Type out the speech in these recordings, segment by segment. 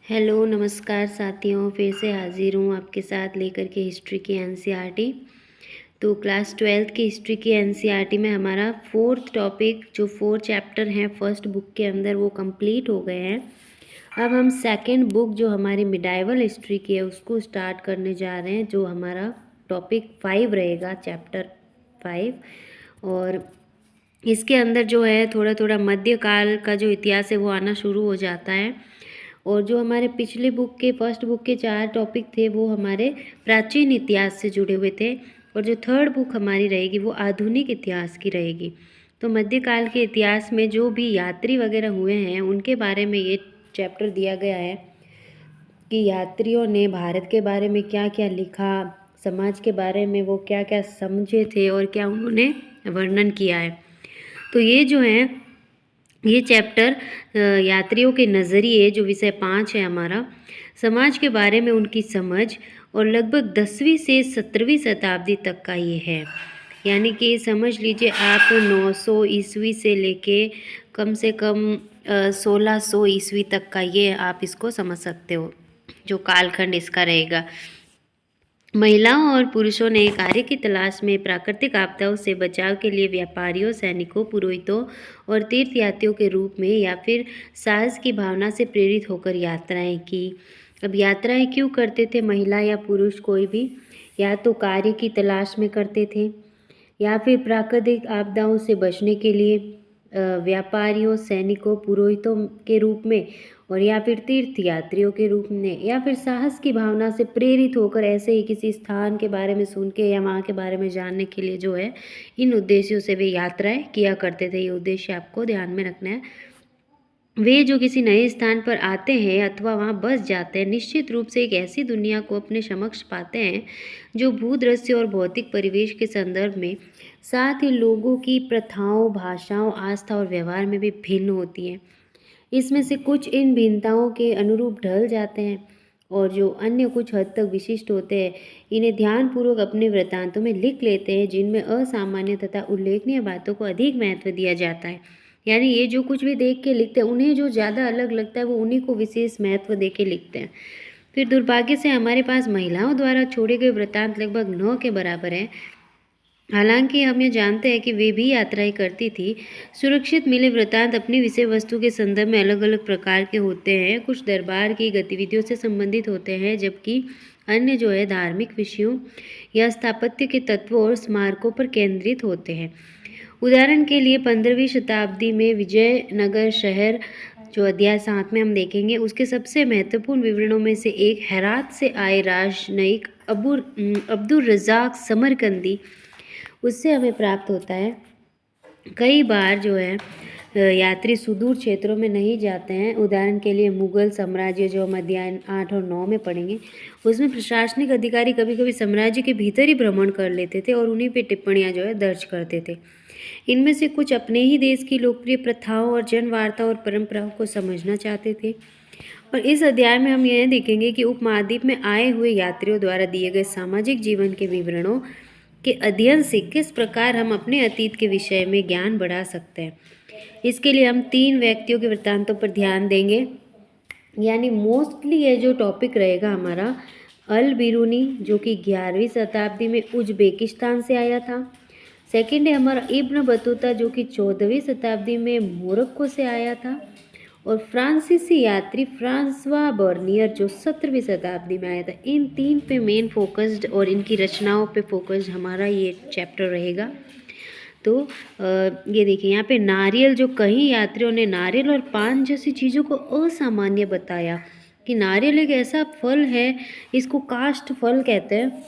Hello नमस्कार साथियों, फिर से हाजिर हूँ आपके साथ लेकर के हिस्ट्री की एनसीईआरटी। तो क्लास 12th की हिस्ट्री की एनसीईआरटी में हमारा फोर्थ टॉपिक जो 4 चैप्टर हैं फर्स्ट बुक के अंदर वो कंप्लीट हो गए हैं। अब हम सेकंड बुक जो हमारी मिडाइवल हिस्ट्री की है उसको स्टार्ट करने जा रहे हैं, जो हमारा टॉपिक 5 रहेगा, चैप्टर 5। और इसके अंदर जो है थोड़ा थोड़ा मध्यकाल का जो इतिहास है वो आना शुरू हो जाता है। और जो हमारे पिछले बुक के फर्स्ट बुक के 4 टॉपिक थे वो हमारे प्राचीन इतिहास से जुड़े हुए थे, और जो थर्ड बुक हमारी रहेगी वो आधुनिक इतिहास की रहेगी। तो मध्यकाल के इतिहास में जो भी यात्री वगैरह हुए हैं उनके बारे में ये चैप्टर दिया गया है कि यात्रियों ने भारत के बारे में क्या क्या लिखा, समाज के बारे में वो क्या क्या समझे थे और क्या उन्होंने वर्णन किया है। तो ये जो है ये चैप्टर यात्रियों के नज़रिए जो विषय 5 है हमारा, समाज के बारे में उनकी समझ, और लगभग 10वीं से 17वीं शताब्दी तक का ये है। यानी कि समझ लीजिए आप 900 ईस्वी से लेके कम से कम 1600 ईस्वी तक का ये आप इसको समझ सकते हो, जो कालखंड इसका रहेगा। महिलाओं और पुरुषों ने कार्य की तलाश में प्राकृतिक आपदाओं से बचाव के लिए व्यापारियों, सैनिकों, पुरोहितों और तीर्थयात्रियों के रूप में या फिर साहस की भावना से प्रेरित होकर यात्राएं की। अब यात्राएं क्यों करते थे महिला या पुरुष कोई भी? या तो कार्य की तलाश में करते थे, या फिर प्राकृतिक आपदाओं से बचने के लिए व्यापारियों, सैनिकों, पुरोहितों के रूप में, और या फिर तीर्थयात्रियों के रूप में, या फिर साहस की भावना से प्रेरित होकर ऐसे ही किसी स्थान के बारे में सुन के या वहाँ के बारे में जानने के लिए जो है इन उद्देश्यों से वे यात्राएं किया करते थे। ये उद्देश्य आपको ध्यान में रखना है। वे जो किसी नए स्थान पर आते हैं अथवा वहाँ बस जाते हैं, निश्चित रूप से एक ऐसी दुनिया को अपने समक्ष पाते हैं जो भूदृश्य और भौतिक परिवेश के संदर्भ में, साथ ही लोगों की प्रथाओं, भाषाओं, आस्था और व्यवहार में भी भिन्न होती है। इसमें से कुछ इन भिन्नताओं के अनुरूप ढल जाते हैं और जो अन्य कुछ हद तक विशिष्ट होते हैं, इन्हें ध्यानपूर्वक अपने वृत्तांतों में लिख लेते हैं, जिनमें असामान्य तथा उल्लेखनीय बातों को अधिक महत्व दिया जाता है। यानी ये जो कुछ भी देख के लिखते हैं, उन्हें जो ज़्यादा अलग लगता है वो उन्हीं को विशेष महत्व दे के लिखते हैं। फिर दुर्भाग्य से हमारे पास महिलाओं द्वारा छोड़े गए वृत्तांत लगभग 9 के बराबर हैं। हालांकि हम ये जानते हैं कि वे भी यात्राएं करती थी। सुरक्षित मिले वृत्तांत अपनी विषय वस्तु के संदर्भ में अलग अलग प्रकार के होते हैं। कुछ दरबार की गतिविधियों से संबंधित होते हैं, जबकि अन्य जो है धार्मिक विषयों या स्थापत्य के तत्वों और स्मारकों पर केंद्रित होते हैं। उदाहरण के लिए 15वीं शताब्दी में विजयनगर शहर, जो अध्याय 7 में हम देखेंगे, उसके सबसे महत्वपूर्ण विवरणों में से एक हेरात से आए राजनयिक अब्दुल रज़ाक समरकंदी, उससे हमें प्राप्त होता है। कई बार जो है यात्री सुदूर क्षेत्रों में नहीं जाते हैं। उदाहरण के लिए मुगल साम्राज्य, जो हम अध्याय 8 और 9 में पढ़ेंगे, उसमें प्रशासनिक अधिकारी कभी कभी साम्राज्य के भीतर ही भ्रमण कर लेते थे और उन्हीं पे टिप्पणियाँ जो है दर्ज करते थे। इनमें से कुछ अपने ही देश की लोकप्रिय प्रथाओं और जनवार्ता और परंपराओं को समझना चाहते थे। और इस अध्याय में हम यह देखेंगे कि उपमहाद्वीप में आए हुए यात्रियों द्वारा दिए गए सामाजिक जीवन के विवरणों के अध्ययन से किस प्रकार हम अपने अतीत के विषय में ज्ञान बढ़ा सकते हैं। इसके लिए हम 3 व्यक्तियों के वृत्तांतों पर ध्यान देंगे। यानी मोस्टली ये जो टॉपिक रहेगा हमारा, अल बिरूनी, जो कि 11वीं शताब्दी में उज्बेकिस्तान से आया था। सेकंड है हमारा इब्न बतूता, जो कि 14वीं शताब्दी में मोरक्को से आया था। और फ्रांसीसी यात्री फ्रांसवा बर्नियर, जो 17वीं शताब्दी में आया था। इन 3 पे मेन फोकस्ड और इनकी रचनाओं पे फोकस्ड हमारा ये चैप्टर रहेगा। तो ये देखिए यहाँ पे नारियल, जो कई यात्रियों ने नारियल और पान जैसी चीज़ों को असामान्य बताया कि नारियल एक ऐसा फल है, इसको काष्ठ फल कहते हैं।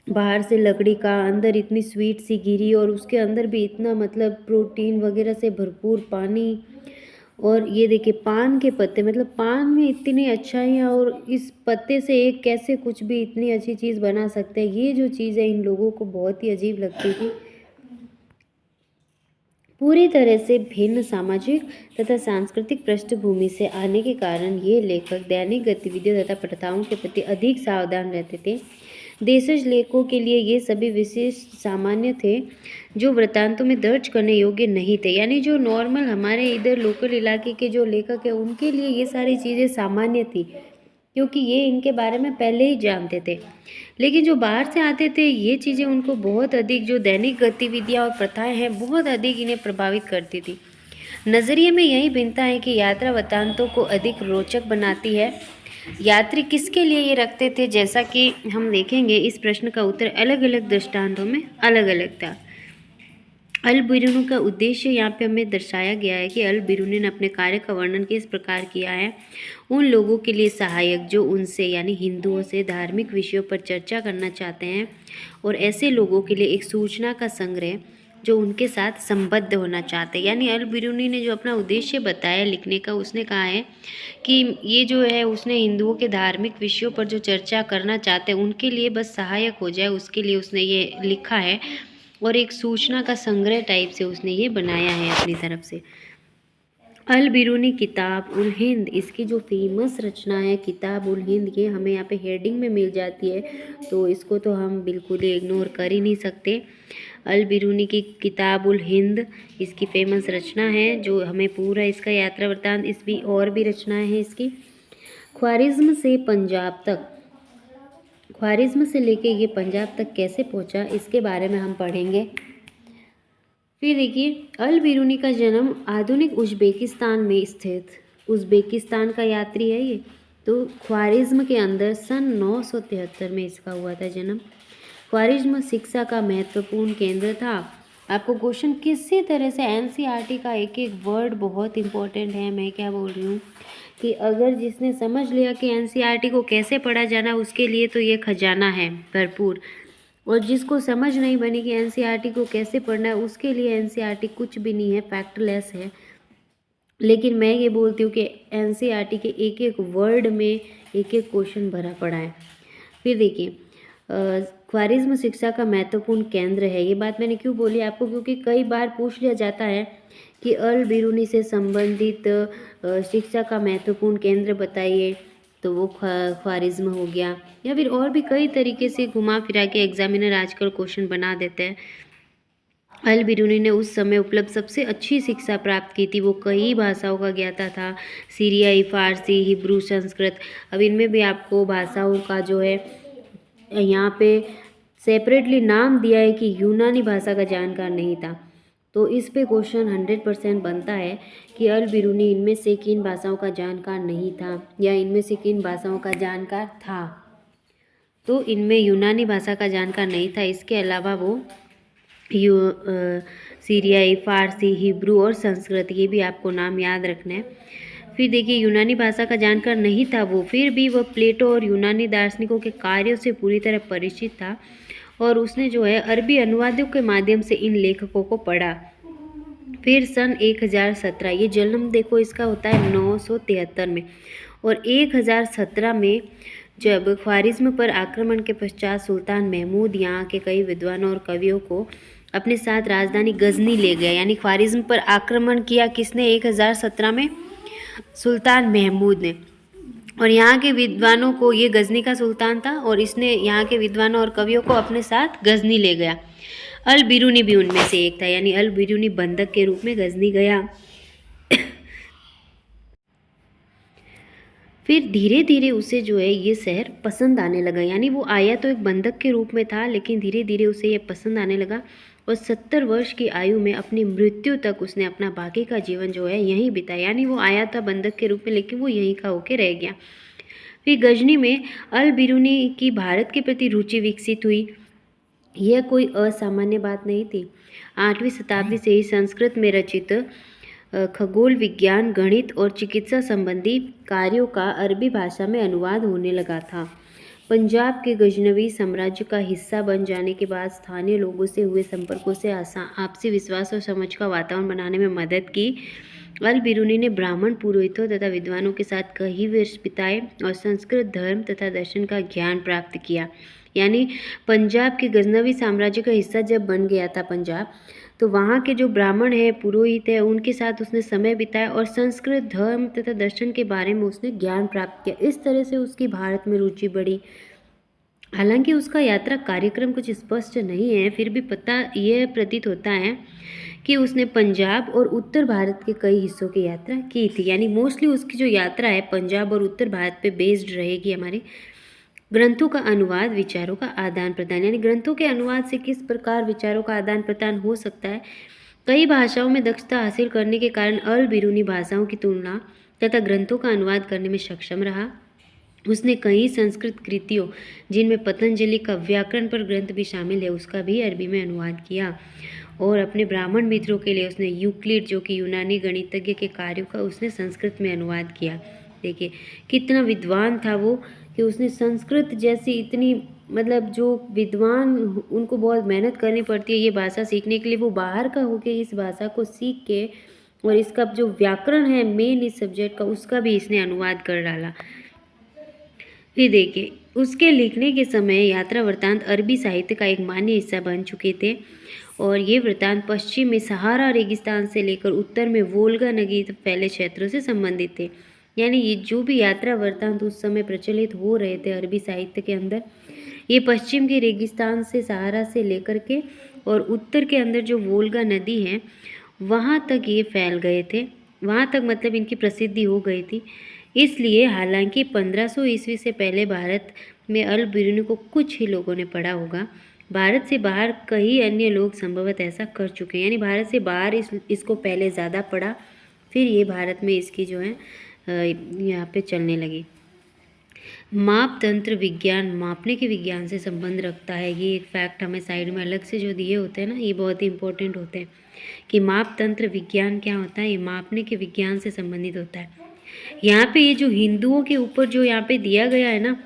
बाहर से लकड़ी का, अंदर इतनी स्वीट सी गिरी, और उसके अंदर भी इतना मतलब प्रोटीन वगैरह से भरपूर पानी। और ये देखिए पान के पत्ते, मतलब पान में इतनी अच्छाइयाँ, और इस पत्ते से एक कैसे कुछ भी इतनी अच्छी चीज़ बना सकते हैं। ये जो चीज़ है इन लोगों को बहुत ही अजीब लगती थी। पूरी तरह से भिन्न सामाजिक तथा सांस्कृतिक पृष्ठभूमि से आने के कारण ये लेखक दैनिक गतिविधियों तथा प्रथाओं के प्रति अधिक सावधान रहते थे। देशज लेखों के लिए ये सभी विशेष सामान्य थे जो वृत्तांतों में दर्ज करने योग्य नहीं थे। यानी जो नॉर्मल हमारे इधर लोकल इलाके के जो लेखक हैं उनके लिए ये सारी चीज़ें सामान्य थी, क्योंकि ये इनके बारे में पहले ही जानते थे। लेकिन जो बाहर से आते थे ये चीज़ें उनको बहुत अधिक, जो दैनिक गतिविधियाँ और प्रथाएं हैं, बहुत अधिक इन्हें प्रभावित करती थी। नज़रिए में यही भिन्नता है कि यात्रा वृत्तांतों को अधिक रोचक बनाती है। यात्री किसके लिए ये रखते थे, जैसा कि हम देखेंगे इस प्रश्न का उत्तर अलग अलग दृष्टांतों में अलग अलग था। अल बिरूनी का उद्देश्य यहाँ पे हमें दर्शाया गया है कि अल बिरूनी ने अपने कार्य का वर्णन किस प्रकार किया है। उन लोगों के लिए सहायक जो उनसे यानी हिंदुओं से धार्मिक विषयों पर चर्चा करना चाहते हैं, और ऐसे लोगों के लिए एक सूचना का संग्रह जो उनके साथ संबद्ध होना चाहते हैं। यानी अल बिरूनी ने जो अपना उद्देश्य बताया लिखने का, उसने कहा है कि ये जो है उसने हिंदुओं के धार्मिक विषयों पर जो चर्चा करना चाहते हैं उनके लिए बस सहायक हो जाए, उसके लिए उसने ये लिखा है, और एक सूचना का संग्रह टाइप से उसने ये बनाया है अपनी तरफ से। अल बिरूनी किताब उल हिंद, इसकी जो फेमस रचना है किताब उल हिंद, ये हमें यहाँ पे हेडिंग में मिल जाती है, तो इसको तो हम बिल्कुल ही इग्नोर कर ही नहीं सकते। अल बिरूनी की किताब उल हिंद इसकी फेमस रचना है, जो हमें पूरा इसका यात्रा वृत्तांत, इस भी और भी रचनाएं हैं इसकी। ख्वारिज्म से पंजाब तक, ख्वारिज्म से लेके ये पंजाब तक कैसे पहुंचा, इसके बारे में हम पढ़ेंगे। फिर देखिए, अल बिरूनी का जन्म आधुनिक उज़्बेकिस्तान में स्थित, उज़्बेकिस्तान का यात्री है ये, तो ख्वारिज्म के अंदर सन 973 में इसका हुआ था जन्म। ख्वारिज्म शिक्षा का महत्वपूर्ण केंद्र था। आपको क्वेश्चन किसी तरह से एनसीईआरटी का एक एक वर्ड बहुत इंपॉर्टेंट है। मैं क्या बोल रही हूँ कि अगर जिसने समझ लिया कि एनसीईआरटी को कैसे पढ़ा जाना, उसके लिए तो ये खजाना है भरपूर, और जिसको समझ नहीं बनी कि एनसीईआरटी को कैसे पढ़ना है, उसके लिए एनसीईआरटी कुछ भी नहीं है, फैक्टलेस है। लेकिन मैं ये बोलती हूँ कि एनसीईआरटी के एक एक वर्ड में एक एक क्वेश्चन भरा पड़ा है। फिर देखिए, ख्वारिज्म शिक्षा का महत्वपूर्ण केंद्र है। ये बात मैंने क्यों बोली आपको, क्योंकि कई बार पूछ लिया जाता है कि अल बिरूनी से संबंधित शिक्षा का महत्वपूर्ण केंद्र बताइए, तो वो ख्वारिज्म हो गया, या फिर और भी कई तरीके से घुमा फिरा के एग्जामिनर आजकल क्वेश्चन बना देते हैं। अल बिरूनी ने उस समय उपलब्ध सबसे अच्छी शिक्षा प्राप्त की थी। वो कई भाषाओं का ज्ञाता था, सीरियाई, फारसी, हिब्रू, संस्कृत। अब इनमें भी आपको भाषाओं का जो है यहाँ पे सेपरेटली नाम दिया है कि यूनानी भाषा का जानकार नहीं था, तो इस पे क्वेश्चन 100% बनता है कि अल बिरूनी इनमें से किन भाषाओं का जानकार नहीं था, या इनमें से किन भाषाओं का जानकार था। तो इनमें यूनानी भाषा का जानकार नहीं था, इसके अलावा वो सीरियाई, फारसी, हिब्रू और संस्कृत, ये भी आपको नाम याद रखना है। फिर देखिए, यूनानी भाषा का जानकार नहीं था वो, फिर भी वह प्लेटो और यूनानी दार्शनिकों के कार्यों से पूरी तरह परिचित था, और उसने जो है अरबी अनुवादों के माध्यम से इन लेखकों को पढ़ा। फिर सन 1017, ये जन्म देखो इसका होता है 973 में, और 1017 में जब ख्वारिज्म पर आक्रमण के पश्चात सुल्तान महमूद यहाँ के कई विद्वानों और कवियों को अपने साथ राजधानी गजनी ले गया। यानी ख्वारिज्म पर आक्रमण किया किसने 1017 में? सुल्तान महमूद ने, और यहाँ के विद्वानों को, ये गजनी का सुल्तान था, और इसने यहाँ के विद्वानों और कवियों को अपने साथ गजनी ले गया। अल बिरूनी भी उनमें से एक था, यानी अल बिरूनी बंधक के रूप में गजनी गया। फिर धीरे धीरे उसे जो है ये शहर पसंद आने लगा। यानी वो आया तो एक बंधक के रूप में था, लेकिन धीरे धीरे उसे ये पसंद आने लगा, और 70 वर्ष की आयु में अपनी मृत्यु तक उसने अपना बाकी का जीवन जो है यहीं बिताया। यानी वो आया था बंधक के रूप में, लेकिन वो यहीं का होके रह गया। फिर गजनी में अल बिरूनी की भारत के प्रति रुचि विकसित हुई। यह कोई असामान्य बात नहीं थी। 8वीं शताब्दी से ही संस्कृत में रचित खगोल विज्ञान, गणित और चिकित्सा संबंधी कार्यों का अरबी भाषा में अनुवाद होने लगा था। पंजाब के गजनवी साम्राज्य का हिस्सा बन जाने के बाद स्थानीय लोगों से हुए संपर्कों से आपसी विश्वास और समझ का वातावरण बनाने में मदद की। अल बिरूनी ने ब्राह्मण पुरोहितों तथा विद्वानों के साथ कई वर्ष बिताए और संस्कृत धर्म तथा दर्शन का ज्ञान प्राप्त किया। यानी पंजाब के गजनवी साम्राज्य का हिस्सा जब बन गया था पंजाब, तो वहाँ के जो ब्राह्मण है, पुरोहित है, उनके साथ उसने समय बिताया और संस्कृत धर्म तथा दर्शन के बारे में उसने ज्ञान प्राप्त किया। इस तरह से उसकी भारत में रुचि बढ़ी। हालांकि उसका यात्रा कार्यक्रम कुछ स्पष्ट नहीं है, फिर भी पता यह प्रतीत होता है कि उसने पंजाब और उत्तर भारत के कई हिस्सों की यात्रा की थी। यानी मोस्टली उसकी जो यात्रा है पंजाब और उत्तर भारत पे बेस्ड रहेगी हमारी। ग्रंथों का अनुवाद, विचारों का आदान प्रदान, यानी ग्रंथों के अनुवाद से किस प्रकार विचारों का आदान प्रदान हो सकता है। कई भाषाओं में दक्षता हासिल करने के कारण अल बिरूनी भाषाओं की तुलना तथा ग्रंथों का अनुवाद करने में सक्षम रहा। उसने कई संस्कृत कृतियों, जिनमें पतंजलि का व्याकरण पर ग्रंथ भी शामिल है, उसका भी अरबी में अनुवाद किया। और अपने ब्राह्मण मित्रों के लिए उसने यूक्लिड, जो कि यूनानी गणितज्ञ के कार्यों का, उसने संस्कृत में अनुवाद किया। देखिए कितना विद्वान था वो, कि उसने संस्कृत जैसी इतनी, मतलब जो विद्वान, उनको बहुत मेहनत करनी पड़ती है ये भाषा सीखने के लिए, वो बाहर का होके इस भाषा को सीख के, और इसका जो व्याकरण है मेन इस सब्जेक्ट का, उसका भी इसने अनुवाद कर डाला। फिर देखिए उसके लिखने के समय यात्रा वृत्तांत अरबी साहित्य का एक मान्य हिस्सा बन चुके थे, और ये वृत्तांत पश्चिम में सहारा रेगिस्तान से लेकर उत्तर में वोल्गा नदी तक फैले क्षेत्रों से संबंधित थे। यानी ये जो भी यात्रा वृत्तांत उस समय प्रचलित हो रहे थे अरबी साहित्य के अंदर, ये पश्चिम के रेगिस्तान से सहारा से लेकर के और उत्तर के अंदर जो वोल्गा नदी है वहाँ तक ये फैल गए थे। वहाँ तक मतलब इनकी प्रसिद्धि हो गई थी। इसलिए हालांकि 1500 ईस्वी से पहले भारत में अल बिरूनी को कुछ ही लोगों ने पढ़ा होगा, भारत से बाहर कई अन्य लोग संभवतः ऐसा कर चुके हैं। यानी भारत से बाहर इसको पहले ज़्यादा पढ़ा, फिर ये भारत में इसकी जो है यहाँ पे चलने लगी। माप तंत्र विज्ञान मापने के विज्ञान से संबंध रखता है। ये एक फैक्ट हमें साइड में अलग से जो दिए होते हैं ना, ये बहुत ही इंपॉर्टेंट होते हैं कि माप तंत्र विज्ञान क्या होता है। ये मापने के विज्ञान से संबंधित होता है। यहाँ पे ये जो हिंदुओं के ऊपर जो यहाँ पे दिया गया है ना,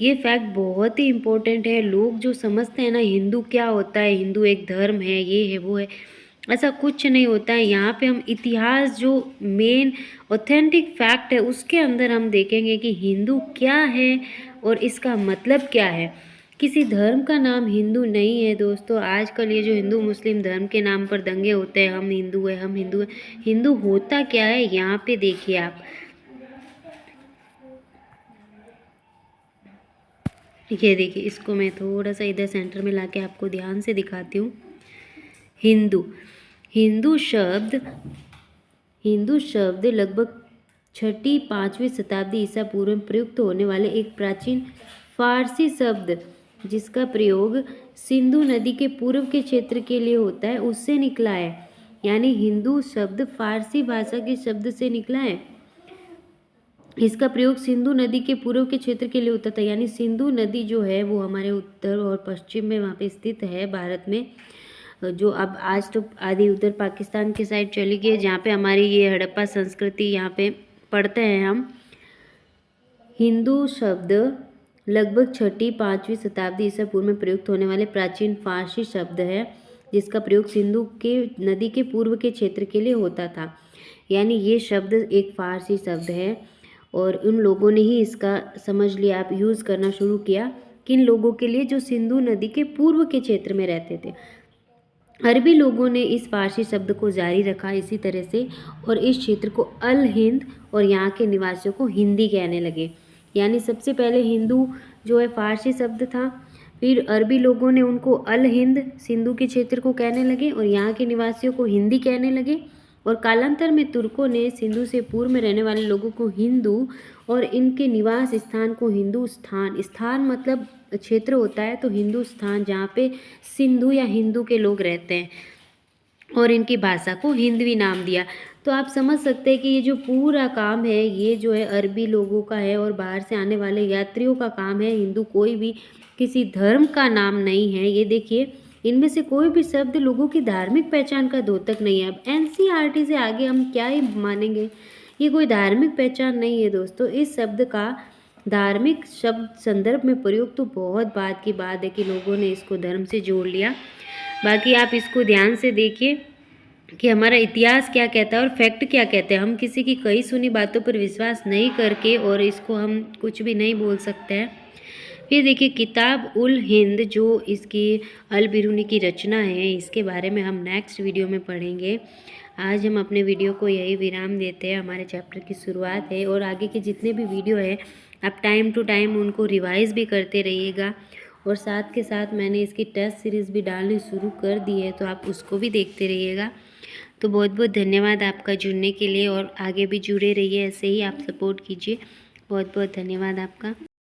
ये फैक्ट बहुत ही इम्पोर्टेंट है। लोग जो समझते हैं ना हिंदू क्या होता है, हिंदू एक धर्म है, ये है वो है, ऐसा कुछ नहीं होता है। यहाँ पे हम इतिहास जो मेन ऑथेंटिक फैक्ट है उसके अंदर हम देखेंगे कि हिंदू क्या है और इसका मतलब क्या है। किसी धर्म का नाम हिंदू नहीं है दोस्तों। आजकल ये जो हिंदू मुस्लिम धर्म के नाम पर दंगे होते हैं, हम हिंदू है, हम हिंदू है, हिंदू होता क्या है यहाँ पे देखिए आप। ये देखिए, इसको मैं थोड़ा सा इधर सेंटर में लाके आपको ध्यान से दिखाती हूँ। हिंदू हिंदू शब्द लगभग 6वीं-5वीं शताब्दी ईसा पूर्व में प्रयुक्त होने वाले एक प्राचीन फारसी शब्द, जिसका प्रयोग सिंधु नदी के पूर्व के क्षेत्र के लिए होता है, उससे निकला है। यानी हिंदू शब्द फारसी भाषा के शब्द से निकला है। इसका प्रयोग सिंधु नदी के पूर्व के क्षेत्र के लिए होता था। यानी सिंधु नदी जो है वो हमारे उत्तर और पश्चिम में वहाँ पे स्थित है भारत में, जो अब आज तो आधी उधर पाकिस्तान के साइड चली गई, जहाँ पे हमारी ये हड़प्पा संस्कृति यहाँ पे पढ़ते हैं हम। हिंदू शब्द लगभग 6वीं-5वीं शताब्दी ईसा पूर्व में प्रयुक्त होने वाले प्राचीन फारसी शब्द है, जिसका प्रयोग सिंधु के नदी के पूर्व के क्षेत्र के लिए होता था। यानी ये शब्द एक फारसी शब्द है, और उन लोगों ने ही इसका समझ लिया, आप यूज़ करना शुरू किया किन लोगों के लिए, जो सिंधु नदी के पूर्व के क्षेत्र में रहते थे। अरबी लोगों ने इस फारसी शब्द को जारी रखा इसी तरह से, और इस क्षेत्र को अल हिंद और यहाँ के निवासियों को हिंदी कहने लगे। यानी सबसे पहले हिंदू जो है फारसी शब्द था, फिर अरबी लोगों ने उनको अल हिंद सिंधु के क्षेत्र को कहने लगे, और यहाँ के निवासियों को हिंदी कहने लगे। और कालांतर में तुर्कों ने सिंधु से पूर्व में रहने वाले लोगों को हिंदू और इनके निवास स्थान को हिंदुस्तान, स्थान मतलब क्षेत्र होता है, तो हिंदुस्तान जहाँ पे सिंधु या हिंदू के लोग रहते हैं, और इनकी भाषा को हिंदवी नाम दिया। तो आप समझ सकते हैं कि ये जो पूरा काम है ये जो है अरबी लोगों का है और बाहर से आने वाले यात्रियों का काम है। हिंदू कोई भी किसी धर्म का नाम नहीं है। ये देखिए, इनमें से कोई भी शब्द लोगों की धार्मिक पहचान का द्योतक नहीं है। अब एनसीईआरटी से आगे हम क्या ही मानेंगे, ये कोई धार्मिक पहचान नहीं है दोस्तों। इस शब्द का धार्मिक शब्द संदर्भ में प्रयोग तो बहुत बात की बात है कि लोगों ने इसको धर्म से जोड़ लिया। बाकी आप इसको ध्यान से देखिए कि हमारा इतिहास क्या कहता है और फैक्ट क्या कहते हैं। हम किसी की कही सुनी बातों पर विश्वास नहीं करके और इसको हम कुछ भी नहीं बोल सकते हैं। फिर देखिए, किताब उल हिंद जो इसकी अल बिरूनी की रचना है, इसके बारे में हम नेक्स्ट वीडियो में पढ़ेंगे। आज हम अपने वीडियो को यही विराम देते हैं। हमारे चैप्टर की शुरुआत है, और आगे के जितने भी वीडियो है आप टाइम टू टाइम उनको रिवाइज़ भी करते रहिएगा, और साथ के साथ मैंने इसकी टेस्ट सीरीज़ भी डालनी शुरू कर दी है, तो आप उसको भी देखते रहिएगा। तो बहुत बहुत धन्यवाद आपका जुड़ने के लिए, और आगे भी जुड़े रहिए, ऐसे ही आप सपोर्ट कीजिए। बहुत बहुत धन्यवाद आपका।